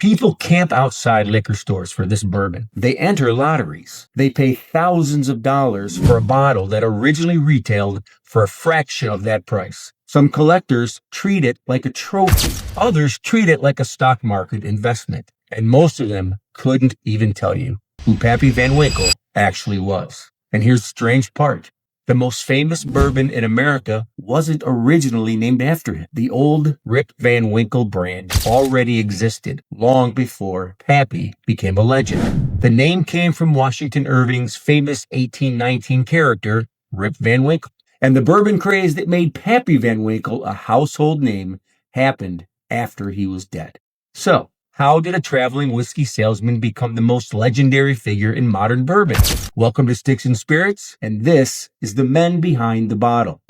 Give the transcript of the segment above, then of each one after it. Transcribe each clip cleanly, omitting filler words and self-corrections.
People camp outside liquor stores for this bourbon. They enter lotteries. They pay thousands of dollars for a bottle that originally retailed for a fraction of that price. Some collectors treat it like a trophy. Others treat it like a stock market investment. And most of them couldn't even tell you who Pappy Van Winkle actually was. And here's the strange part. The most famous bourbon in America wasn't originally named after him. The old Rip Van Winkle brand already existed long before Pappy became a legend. The name came from Washington Irving's famous 1819 character, Rip Van Winkle. And the bourbon craze that made Pappy Van Winkle a household name happened after he was dead. So, how did a traveling whiskey salesman become the most legendary figure in modern bourbon? Welcome to Sticks and Spirits, and this is the men behind the bottle.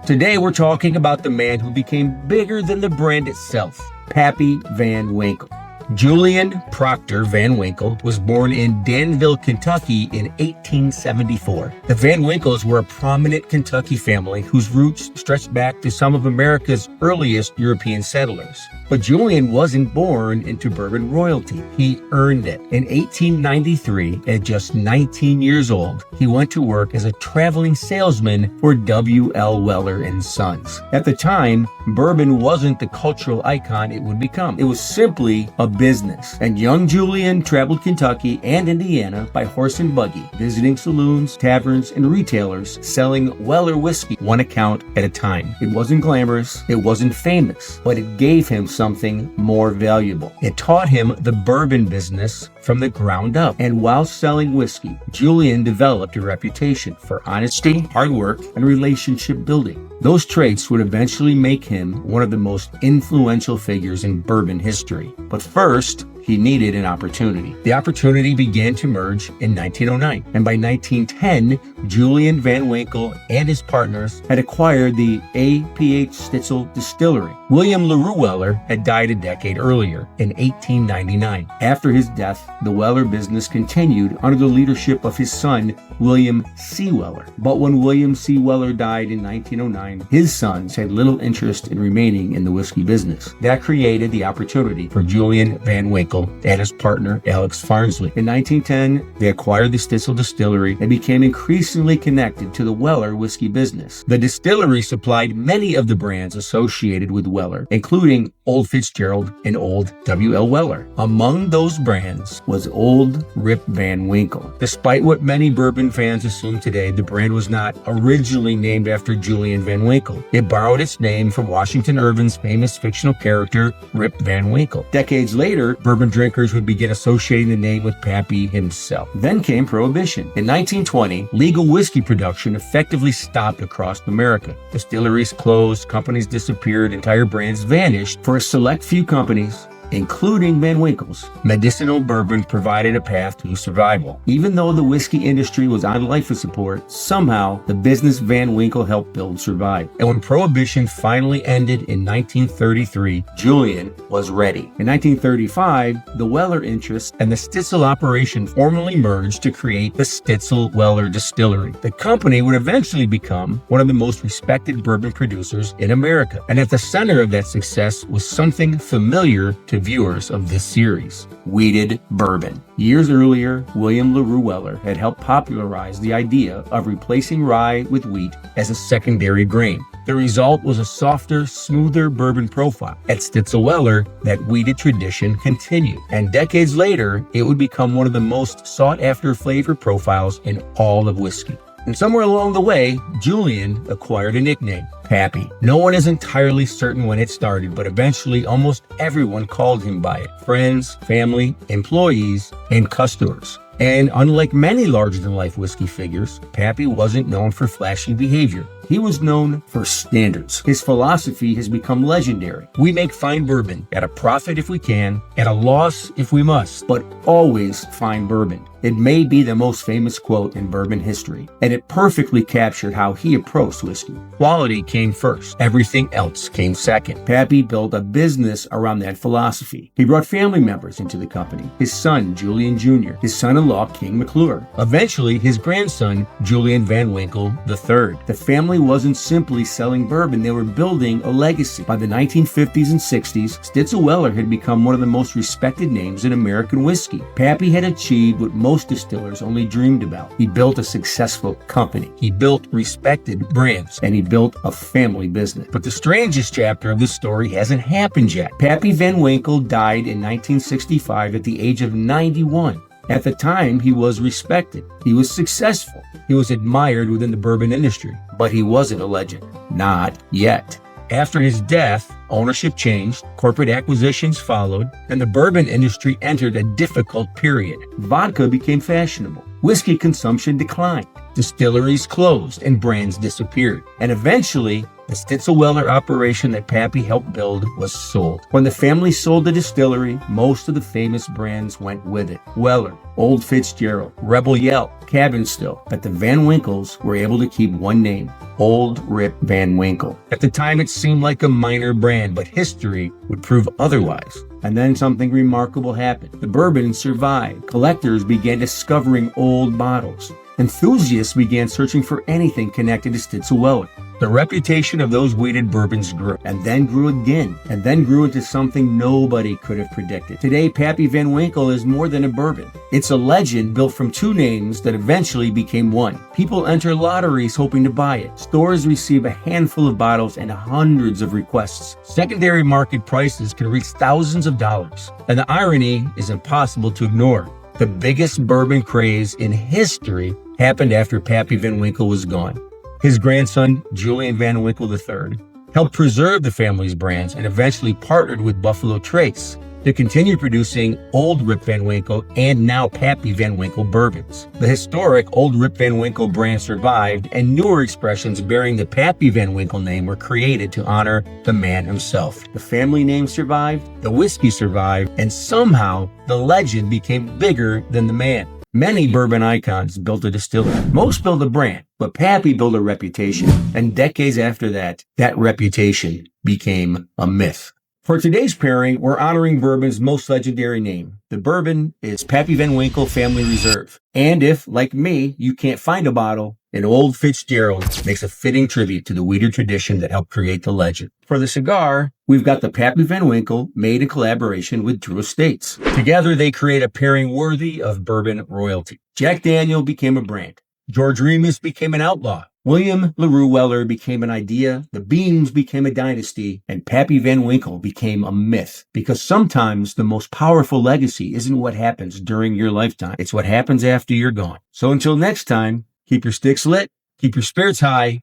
Today we're talking about the man who became bigger than the brand itself, Pappy Van Winkle. Julian Proctor Van Winkle was born in Danville, Kentucky in 1874. The Van Winkles were a prominent Kentucky family whose roots stretched back to some of America's earliest European settlers. But Julian wasn't born into bourbon royalty. He earned it. In 1893, at just 19 years old, he went to work as a traveling salesman for W.L. Weller and Sons. At the time, bourbon wasn't the cultural icon it would become. It was simply a business. And young Julian traveled Kentucky and Indiana by horse and buggy, visiting saloons, taverns, and retailers selling Weller whiskey, one account at a time. It wasn't glamorous, it wasn't famous, but it gave him something more valuable. It taught him the bourbon business from the ground up. And while selling whiskey, Julian developed a reputation for honesty, hard work, and relationship building. Those traits would eventually make him one of the most influential figures in bourbon history. But first, he needed an opportunity. The opportunity began to emerge in 1909, and by 1910, Julian Van Winkle and his partners had acquired the A.P.H. Stitzel distillery. William LaRue Weller had died a decade earlier, in 1899. After his death, the Weller business continued under the leadership of his son, William C. Weller. But when William C. Weller died in 1909, his sons had little interest in remaining in the whiskey business. That created the opportunity for Julian Van Winkle and his partner, Alex Farnsley. In 1910, they acquired the Stitzel distillery and became increasingly connected to the Weller whiskey business. The distillery supplied many of the brands associated with Weller, including Old Fitzgerald and Old W.L. Weller. Among those brands was Old Rip Van Winkle. Despite what many bourbon fans assume today, the brand was not originally named after Julian Van Winkle. It borrowed its name from Washington Irving's famous fictional character, Rip Van Winkle. Decades later, bourbon drinkers would begin associating the name with Pappy himself. Then came Prohibition. In 1920, legal whiskey production effectively stopped across America. Distilleries closed, companies disappeared, entire brands vanished. For a select few companies, including Van Winkle's, medicinal bourbon provided a path to survival. Even though the whiskey industry was on life support, somehow the business Van Winkle helped build survived. And when Prohibition finally ended in 1933, Julian was ready. In 1935, the Weller interest and the Stitzel operation formally merged to create the Stitzel Weller Distillery. The company would eventually become one of the most respected bourbon producers in America. And at the center of that success was something familiar to viewers of this series: wheated bourbon. Years earlier, William LaRue Weller had helped popularize the idea of replacing rye with wheat as a secondary grain. The result was a softer, smoother bourbon profile. At Stitzel Weller, that wheated tradition continued, and decades later, it would become one of the most sought-after flavor profiles in all of whiskey. And somewhere along the way, Julian acquired a nickname, Pappy. No one is entirely certain when it started, but eventually almost everyone called him by it. Friends, family, employees, and customers. And unlike many larger-than-life whiskey figures, Pappy wasn't known for flashy behavior. He was known for standards. His philosophy has become legendary. We make fine bourbon at a profit if we can, at a loss if we must, but always fine bourbon. It may be the most famous quote in bourbon history, and it perfectly captured how he approached whiskey. Quality came first. Everything else came second. Pappy built a business around that philosophy. He brought family members into the company. His son, Julian Jr., his son-in-law, King McClure. Eventually, his grandson, Julian Van Winkle III. The family wasn't simply selling bourbon, they were building a legacy. By the 1950s and 60s, Stitzel-Weller had become one of the most respected names in American whiskey. Pappy had achieved what most distillers only dreamed about. He built a successful company. He built respected brands, and he built a family business. But the strangest chapter of this story hasn't happened yet. Pappy Van Winkle died in 1965 at the age of 91. At the time, he was respected. He was successful. He was admired within the bourbon industry. But he wasn't a legend. Not yet. After his death, ownership changed, corporate acquisitions followed, and the bourbon industry entered a difficult period. Vodka became fashionable. Whiskey consumption declined. Distilleries closed and brands disappeared. And eventually, the Stitzel-Weller operation that Pappy helped build was sold. When the family sold the distillery, most of the famous brands went with it. Weller, Old Fitzgerald, Rebel Yell, Cabin Still. But the Van Winkles were able to keep one name, Old Rip Van Winkle. At the time, it seemed like a minor brand, but history would prove otherwise. And then something remarkable happened. The bourbon survived. Collectors began discovering old bottles. Enthusiasts began searching for anything connected to Stitzel-Weller. The reputation of those wheated bourbons grew, and then grew again, and then grew into something nobody could have predicted. Today, Pappy Van Winkle is more than a bourbon. It's a legend built from two names that eventually became one. People enter lotteries hoping to buy it. Stores receive a handful of bottles and hundreds of requests. Secondary market prices can reach thousands of dollars. And the irony is impossible to ignore. The biggest bourbon craze in history happened after Pappy Van Winkle was gone. His grandson, Julian Van Winkle III, helped preserve the family's brands and eventually partnered with Buffalo Trace to continue producing Old Rip Van Winkle and now Pappy Van Winkle bourbons. The historic Old Rip Van Winkle brand survived, and newer expressions bearing the Pappy Van Winkle name were created to honor the man himself. The family name survived, the whiskey survived, and somehow the legend became bigger than the man. Many bourbon icons built a distillery. Most built a brand, but Pappy built a reputation. And decades after that, that reputation became a myth. For today's pairing, we're honoring bourbon's most legendary name. The bourbon is Pappy Van Winkle Family Reserve. And if, like me, you can't find a bottle, an Old Fitzgerald makes a fitting tribute to the wheated tradition that helped create the legend. For the cigar, we've got the Pappy Van Winkle made in collaboration with Drew Estates. Together, they create a pairing worthy of bourbon royalty. Jack Daniel became a brand. George Remus became an outlaw. William LaRue Weller became an idea, the Beams became a dynasty, and Pappy Van Winkle became a myth. Because sometimes the most powerful legacy isn't what happens during your lifetime, it's what happens after you're gone. So until next time, keep your sticks lit, keep your spirits high.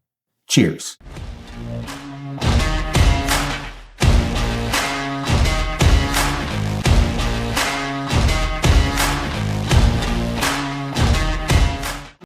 Cheers.